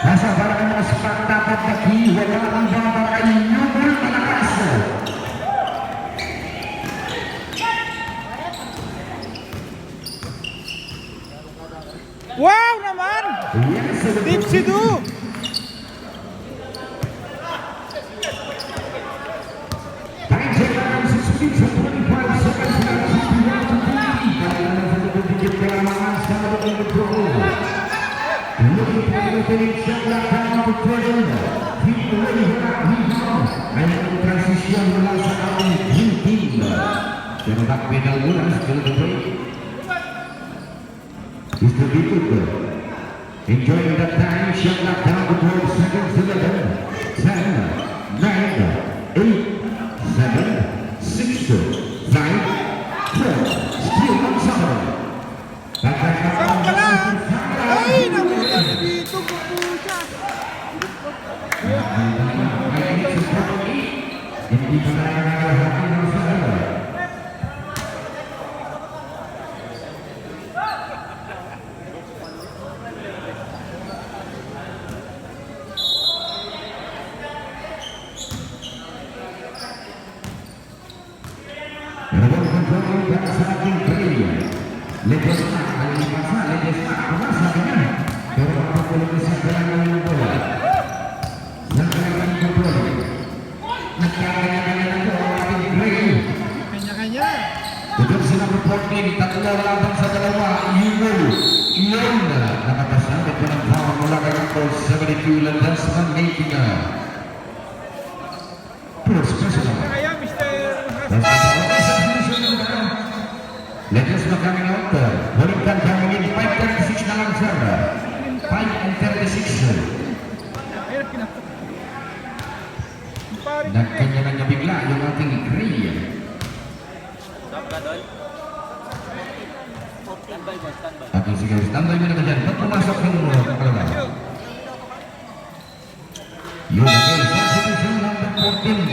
Masa barang yang sempat dapat lagi wala ang barang ay nyubul malakas. Wow naman! Deep Sidu! Time check around 6 minutes and 25 seconds now. 61 to 50. Kailangan sa double-digit kailangan sa double control. Looking for the finish shot like that number 12. Keep ready for that rebound. Ay ang transition mula sa ating green team. Pero backpedal mula still the break. Distributed. Enjoying that time. Shot like down to 12 seconds. 11, 10, 9, 8, 7, 6, 5, 4. Still on summer. Saan ka lang? Ay, nabutan dito po siya. Hindi pa na nakakahati ng summer. Rebel control para sa ating player. Ledes na, alipasa, ledes na, kumasa kanya. Pero makapulit na sa kailangan ng bola. Sa kailangan ng bola. Nagkakanya-kanya na ito ang ating player. Kanya-kanya. Ito si number 14, tatlo laban sa dalawa. Iyon na nakapasabit ko ng power mula kay number 72, Landansman making a first personal. Kaya, Mr. Ledes na coming out. Balikan coming in. 5:36 na lang, sir. 5:36. Nagkanya-kanya bigla yung ating Gray. Stop ka doon. Standby mo, standby. Okay, sige. Standby mo na ka dyan. Ba't pumasok yung kakalaban? Yun, okay. Substitution number 14.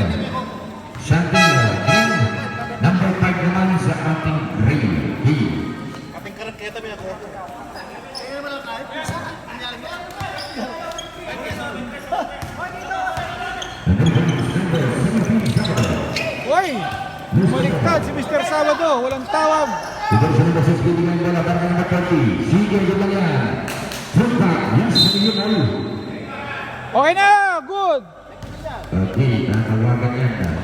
Shantil Green. Number 5 naman sa ating Gray. Kaping karaketa mo ako. Kaya naman lang kahit. Nangyari mo. Uy! Bumaliktad si Mr. Sabado. Walang tawag. Ito sa nila sa speedy ng bola para ng McCarthy. Sige, yun lang yan. Punta, yes, yun lang. Okay na! Good! Okay, nakawagan yan.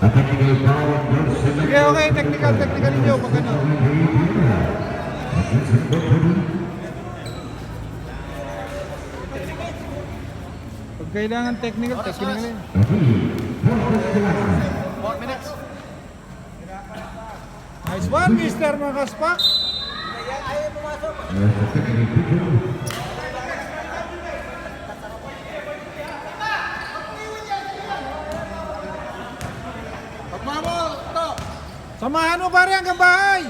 Technical power. Okay, okay. Technical ninyo. Pag ano. Pag kailangan technical yun. 4 minutes. Nice one, Mr. Makaspak. Samahan mo pare hanggang bahay.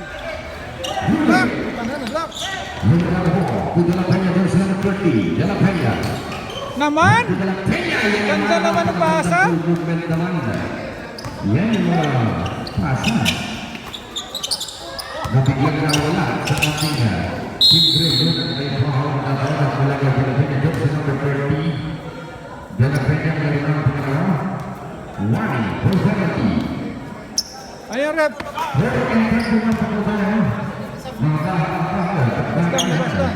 Block. Block. Naman? Ganda naman ang pasa. Yan yung mga pasa. Nabigyan na wala sa ating Team Grey yun at may pahawag na tawag mula kay Pilipina Jones sa number 30. Dala Peña na rin ang pangalawa. 1-70. Ayan, rep. Pero ang kanto ng pagkakaya, mga Basta.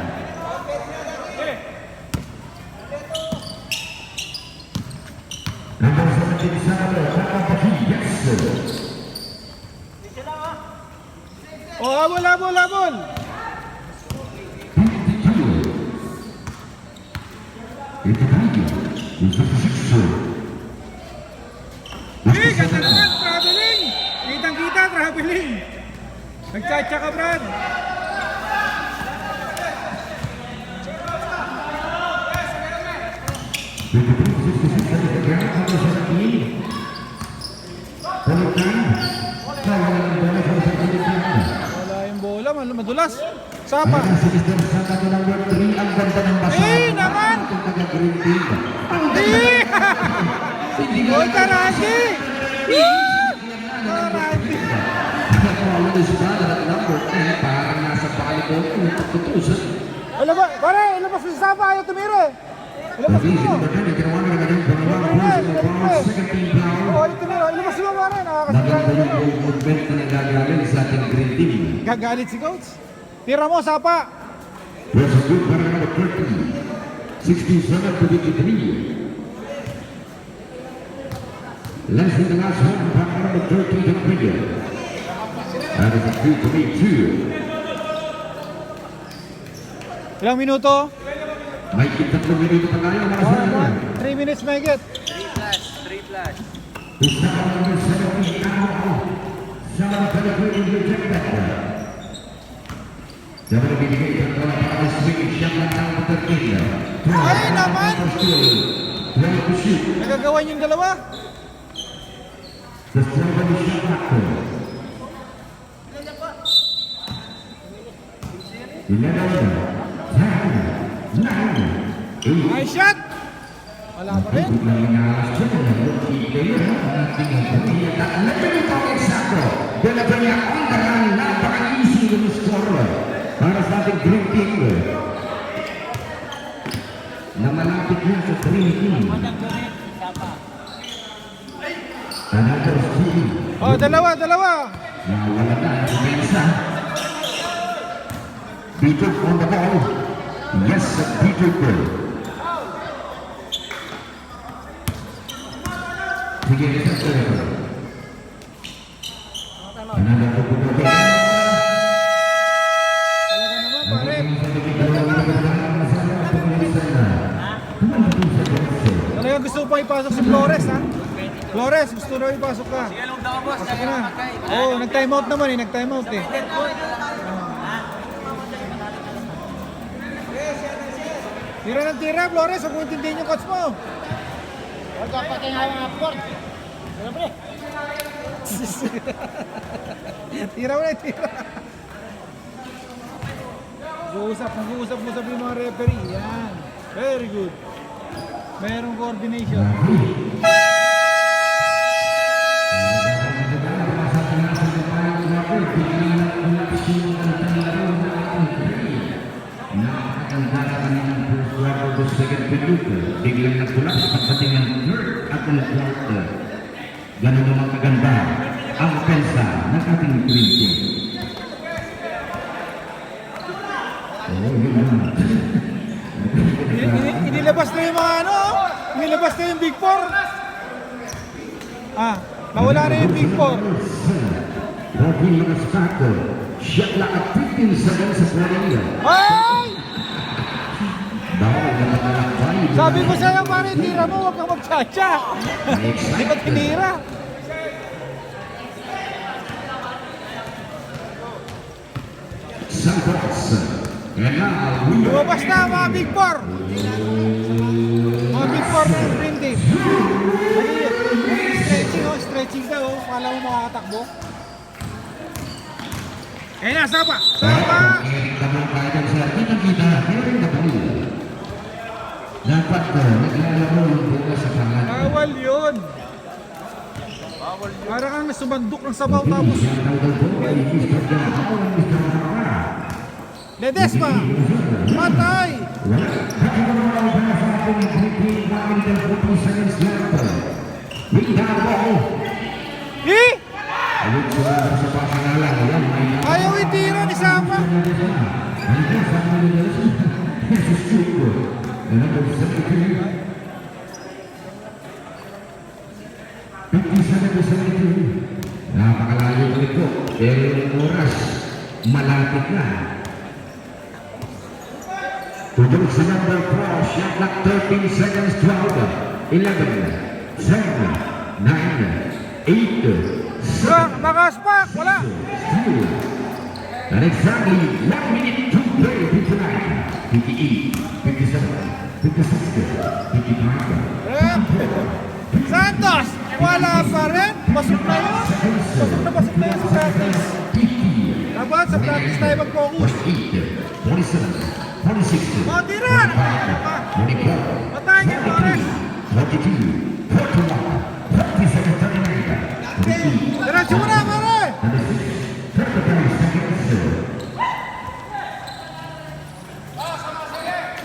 number 17 Sabado, Nakapaki, yes sir. Oh, habol. 52. Yung 56. Eh, ganda naman, traveling. Kitang-kita, traveling. Nagtsatsa ka, Brad. Wala yung bola, madulas. Sapa. Eh, naman! Eh! Oy, Karagi! Karagi! Wala ba? Pare, ilabas si Sapa, ayaw tumira eh. Ilabas mo. Oh, ayaw tumira. yung ball movement na nagagaling sa ating green team. Gagalit si coach. Tira mo, sapa. There's a good para number 30. 67 to 53. Less than the last one, para number 30 to Trigger. That is a 3 to 8-2. Ilang minuto? May 3 minuto pa tayo mga sa 3 minutes may get. 3 plus. Isa ka number 17 ako. Sa mga kalikuin rejected. Siya na binigay ng para swing siya lang ang materkin. Ay, naman! 12 to shoot. Nagagawan yung dalawa. The seven shot factor. 11, 10, 9, 8. Ay, shot! Wala pa rin. Biglang inalas ko na rookie player ang ating pumiyat at nagpilito ang eksakto. Dala ba niya on the run, napaka-easy yung score para sa ating green team. Na malapit na sa green team. Another steal. Oh, dalawa. Nawala na ang depensa. Peter on the ball. Yes, Peter Bird. Sige, isa ko. Another pagpupunta. Talaga naman, pare. Talaga gusto mo pa ipasok si Flores, ha? Flores, gusto na ipasok ka. Sige, long daw, boss. Pasok ka na. Oo, nag-time out naman eh. Nag-time out eh. Tira ng tira, Flores. Huwag mo intindihin yung coach mo. Huwag ka pati nga mga port. Tira mo na, tira. Nag-uusap yung mga referee. Yan. Very good. Merong coordination. Biglang nagtulak sa pagdating ng third at ng quarter. Ganun naman kaganda ang pensa ng ating green team. Oh, yun naman. Inilabas na yung mga ano. Inilabas na yung Big Four. Nawala na yung Big Four. Robin Manaspaco. Shot lang at 15 seconds sa Florida. Ay! Dahil naman nalakbay. Sabi ko sa'yo, pare, tira mo, huwag kang magtsatsa. Hindi ko tinira. Santos. And now, we are Lumabas na mga Big Four. Mga Big Four na yung green team. Stretching ka, oh. Kala mo makakatakbo. Eh na, sapa! Eric Damon tayo dyan sa kita-kita. Eric Damon. Dapat ko, naglalaro yung buka sa pangalan. Bawal yun. Para kang sumandok ng sabaw tapos. Siya daw daw po ay Mr. Jamahaw ang Mr. Jamahaw. Ledesma! Matay! Wala. Nakikamaw na sa ating BP namin ng 40 seconds left. With that ball. Eh! Ayun siya sa pasangalan. Yan, may Ayaw itira ni Sapa. Napakalayo ulit po. Pero yung oras, malapit na. Tutok sa number 4, shot clock 13 seconds, 12, 11, 10, 9, 8, 7, Bakas pa! Wala! and exactly 1 minute to play tonight. 58, 57, 56, 55. Santos! Wala pa rin! Pasok na yun! Pasok na yun sa practice. Dapat sa practice tayo mag-focus. 48, 47, 46, Mga tira! Nagkakita pa! 24, Patay niya, Flores! 42, 41, 47, 39, 48, Diretso mo na, pare! 35 seconds.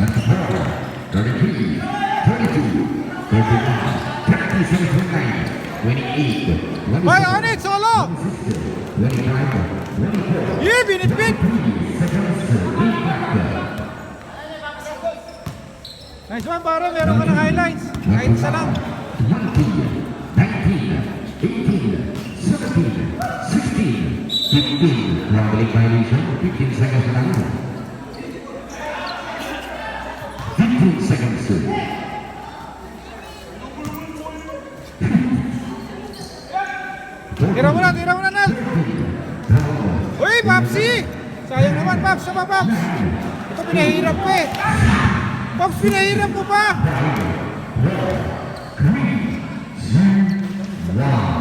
34, 33, 32, 31, 37, 29, 28, Hoy, Onyx, solo! 25, 24, Yeah, binitbit! Nice one, pare. Meron ka ng highlights. Kahit isa lang. 20, 19, 18, 17, 16, 15. Rumbling violation, 15 seconds lang. 15 seconds. Tira mo na, Nal. Uy, Papsi! Sayang naman, Paps. Sama, Paps. Ito, pinahirap ko eh. Paps, pinahirap mo pa. 1.